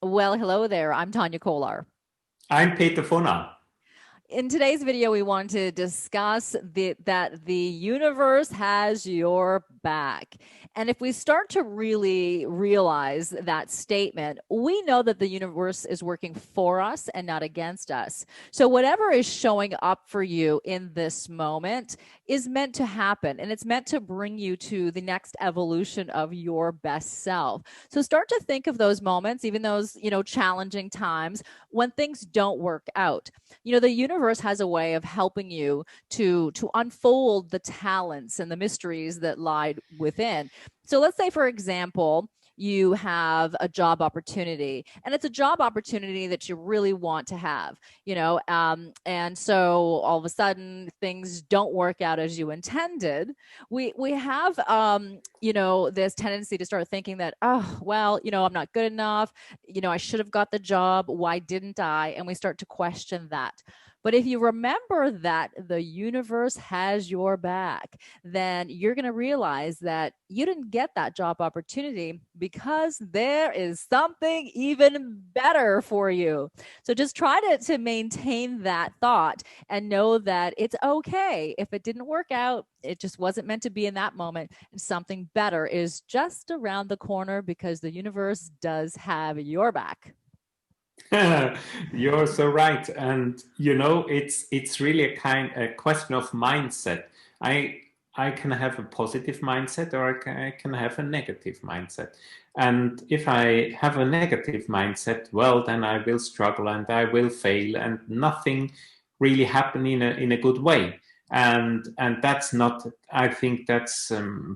Well, hello there. I'm Tania Kolar. I'm Peter Fona. In today's video, we want to discuss that the universe has your back. And if we start to really realize that statement, we know that the universe is working for us and not against us. So whatever is showing up for you in this moment is meant to happen, and it's meant to bring you to the next evolution of your best self. So start to think of those moments, even those, challenging times when things don't work out. The universe has a way of helping you to unfold the talents and the mysteries that lie within. So let's say, for example, you have a job opportunity, and it's a job opportunity that you really want to have, and so all of a sudden things don't work out as you intended. We have this tendency to start thinking that, oh well, I'm not good enough, I should have got the job, why didn't I? And we start to question that. But if you remember that the universe has your back, then you're going to realize that you didn't get that job opportunity because there is something even better for you. So just try to maintain that thought and know that it's okay if it didn't work out. It just wasn't meant to be in that moment. And something better is just around the corner because the universe does have your back. You're so right, and it's really a question of mindset. I I can have a positive mindset or I can have a negative mindset. And if I have a negative mindset, well, then I will struggle and I will fail, and nothing really happen in a good way. And that's not. I think that's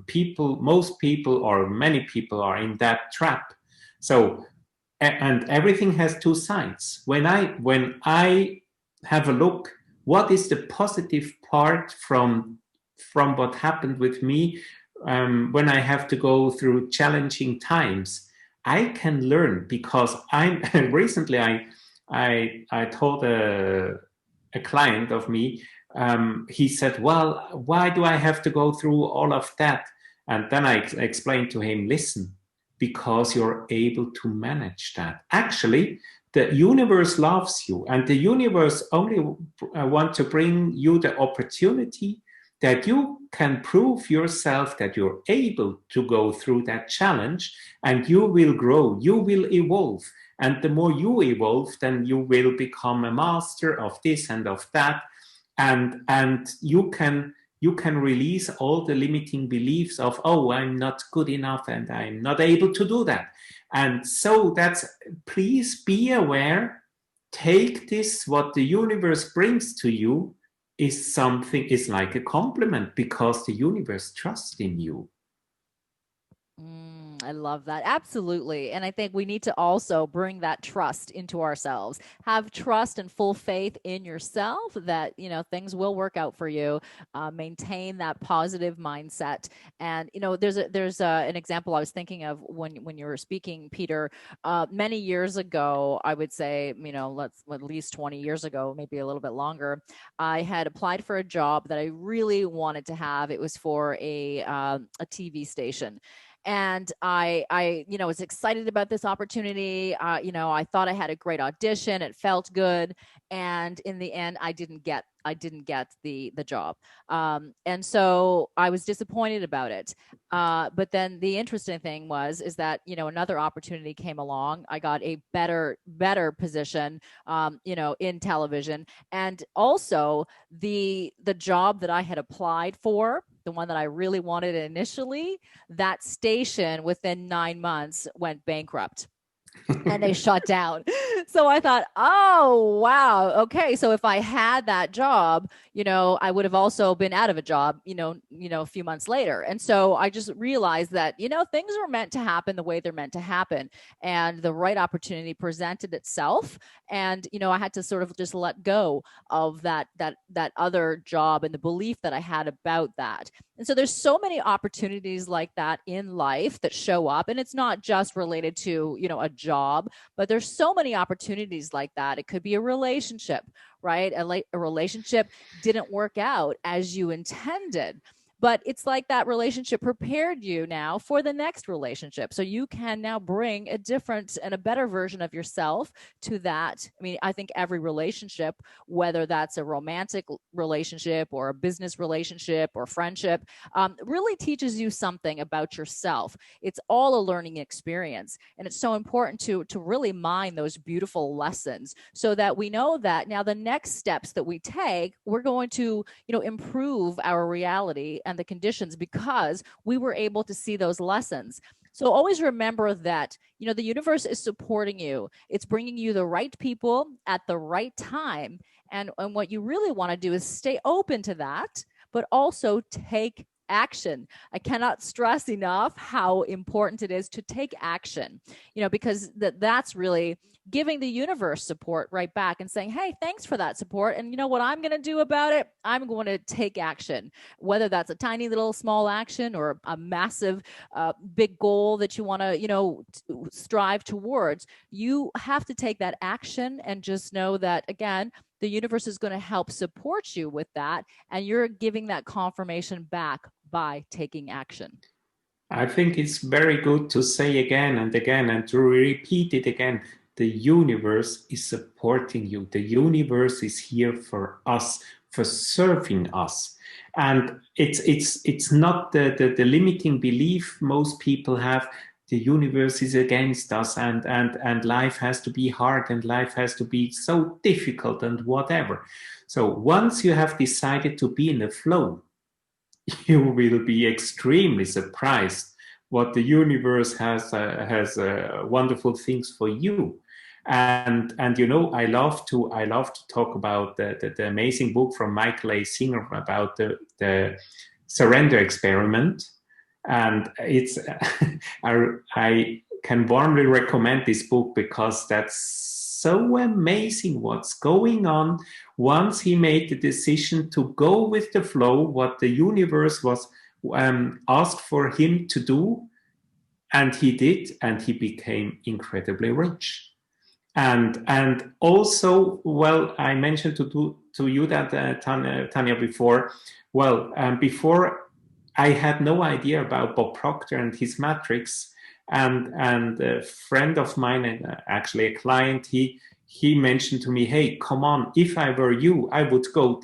people. Most people or many people are in that trap. So and everything has two sides. When I have a look, what is the positive part from what happened with me when I have to go through challenging times? I can learn because I'm recently I told a client of me. He said, "Well, why do I have to go through all of that?" And then I explained to him, "Listen, because you're able to manage that. Actually, the universe loves you, and the universe only want to bring you the opportunity that you can prove yourself that you're able to go through that challenge, and you will grow, you will evolve. And the more you evolve, then you will become a master of this and of that, and you can release all the limiting beliefs of, oh, I'm not good enough and I'm not able to do that. And so that's, please be aware, take this, what the universe brings to you is like a compliment because the universe trusts in you. I love that. Absolutely. And I think we need to also bring that trust into ourselves. Have trust and full faith in yourself that, things will work out for you. Maintain that positive mindset. And, an example I was thinking of when you were speaking, Peter, many years ago, I would say, let's at least 20 years ago, maybe a little bit longer, I had applied for a job that I really wanted to have. It was for a TV station, and I was excited about this opportunity. I thought I had a great audition. It felt good, and in the end, I didn't get the job, and so I was disappointed about it. But then the interesting thing is that another opportunity came along. I got a better position, in television, and also the job that I had applied for, the one that I really wanted initially, that station within 9 months went bankrupt and they shut down. So I thought, oh, wow. Okay. So if I had that job, I would have also been out of a job, a few months later. And so I just realized that, things are meant to happen the way they're meant to happen. And the right opportunity presented itself. And, I had to sort of just let go of that other job and the belief that I had about that. And so there's so many opportunities like that in life that show up, and it's not just related to, a job, but there's so many opportunities like that. It could be a relationship, right? A relationship didn't work out as you intended, but it's like that relationship prepared you now for the next relationship. So you can now bring a different and a better version of yourself to that. I mean, I think every relationship, whether that's a romantic relationship or a business relationship or friendship, really teaches you something about yourself. It's all a learning experience. And it's so important to really mine those beautiful lessons so that we know that now the next steps that we take, we're going to, improve our reality and the conditions because we were able to see those lessons. So always remember that, the universe is supporting you. It's bringing you the right people at the right time. And what you really want to do is stay open to that, but also take action. I cannot stress enough how important it is to take action, because that's really giving the universe support right back and saying, hey, thanks for that support. And you know what I'm going to do about it? I'm going to take action, whether that's a tiny little small action or a massive, big goal that you want to, strive towards. You have to take that action and just know that, again, the universe is going to help support you with that. And you're giving that confirmation back by taking action. I think it's very good to say again and again and to repeat it again. The universe is supporting you. The universe is here for us, for serving us. And it's not the limiting belief most people have. The universe is against us and life has to be hard and life has to be so difficult and whatever. So once you have decided to be in the flow, you will be extremely surprised what the universe has wonderful things for you. And I love to talk about the amazing book from Michael A. Singer about the surrender experiment. And it's I can warmly recommend this book because that's so amazing what's going on once he made the decision to go with the flow, what the universe was asked for him to do, and he did, and he became incredibly rich. And also, well, I mentioned to you that Tanya before. Well, before I had no idea about Bob Proctor and his matrix, and a friend of mine, and actually a client, he mentioned to me, "Hey, come on! If I were you, I would go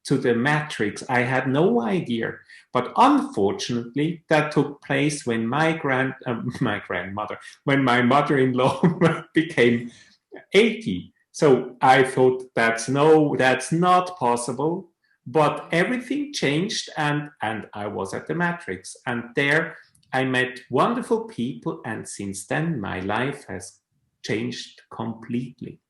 to the matrix." I had no idea, but unfortunately, that took place when my grandmother, when my mother-in-law became 80. So I thought that's not possible. But everything changed, and I was at the matrix, and there I met wonderful people, and since then my life has changed completely.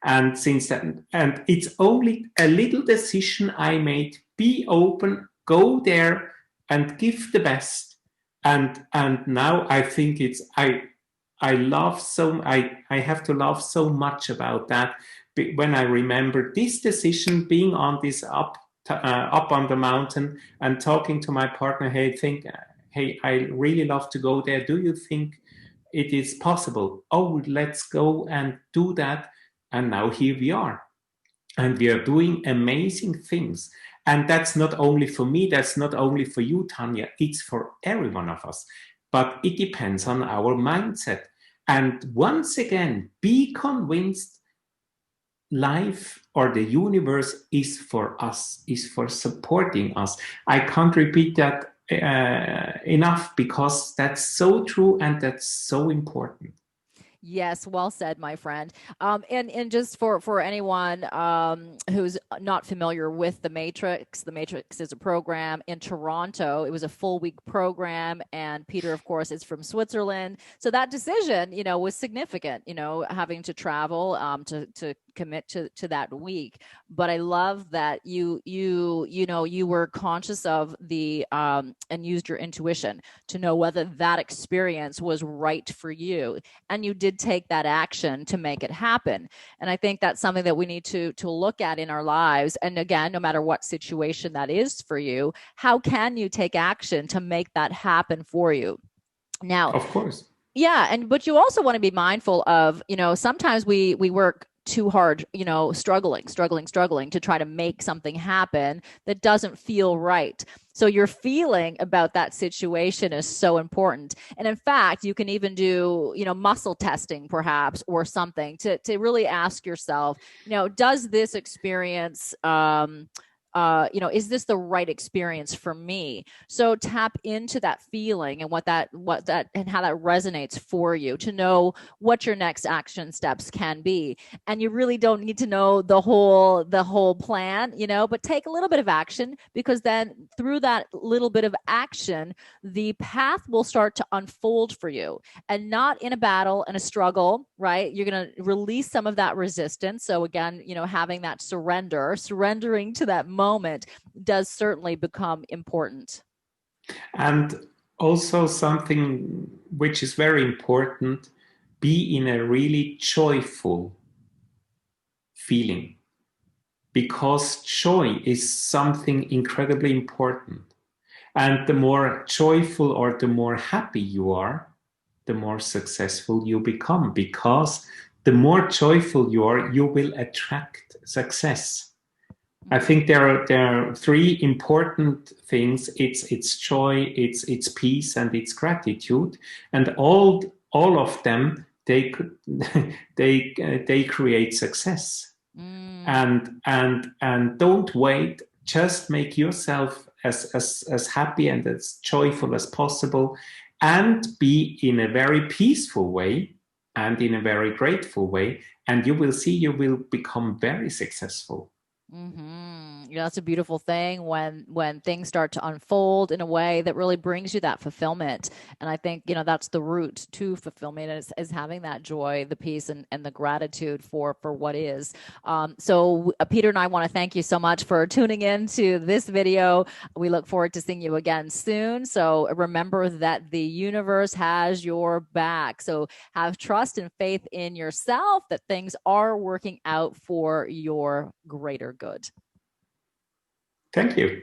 And since then, and it's only a little decision I made: be open, go there, and give the best. And now I think I have to love so much about that when I remember this decision, being on this up on the mountain and talking to my partner. Hey, I really love to go there. Do you think it is possible? Oh, let's go and do that. And now here we are. And we are doing amazing things. And that's not only for me, that's not only for you, Tanya, it's for every one of us. But it depends on our mindset. And once again, be convinced life or the universe is for us, is for supporting us. I can't repeat that enough because that's so true and that's so important. Yes, well said, my friend. And just for anyone who's not familiar with the Matrix is a program in Toronto. It was a full week program, and Peter, of course, is from Switzerland. So that decision, was significant. Having to travel to commit to that week. But I love that you were conscious of the and used your intuition to know whether that experience was right for you, and you did take that action to make it happen. And I think that's something that we need to look at in our lives. And again, no matter what situation that is for you, how can you take action to make that happen for you? Now, Of course. yeah, but you also want to be mindful of, sometimes we work too hard, struggling to try to make something happen that doesn't feel right. So your feeling about that situation is so important. And in fact, you can even do, muscle testing perhaps, or something to really ask yourself, does this experience, is this the right experience for me? So tap into that feeling and and how that resonates for you to know what your next action steps can be. And you really don't need to know the whole plan, but take a little bit of action, because then through that little bit of action, the path will start to unfold for you, and not in a battle and a struggle, right? You're going to release some of that resistance. So again, having that surrendering to that moment does certainly become important. And also something which is very important, be in a really joyful feeling, because joy is something incredibly important. And the more joyful or the more happy you are, the more successful you become, because the more joyful you are, you will attract success. I Mm-hmm. think there are three important things. It's joy, it's peace, and it's gratitude, and all of them they create success. Mm, And don't wait. Just make yourself as happy and as joyful as possible, and be in a very peaceful way and in a very grateful way, and you will see you will become very successful. That's a beautiful thing when things start to unfold in a way that really brings you that fulfillment. And I think, that's the root to fulfillment, is having that joy, the peace, and the gratitude for what is. So Peter and I want to thank you so much for tuning in to this video. We look forward to seeing you again soon. So remember that the universe has your back. So have trust and faith in yourself that things are working out for your greater good. Thank you.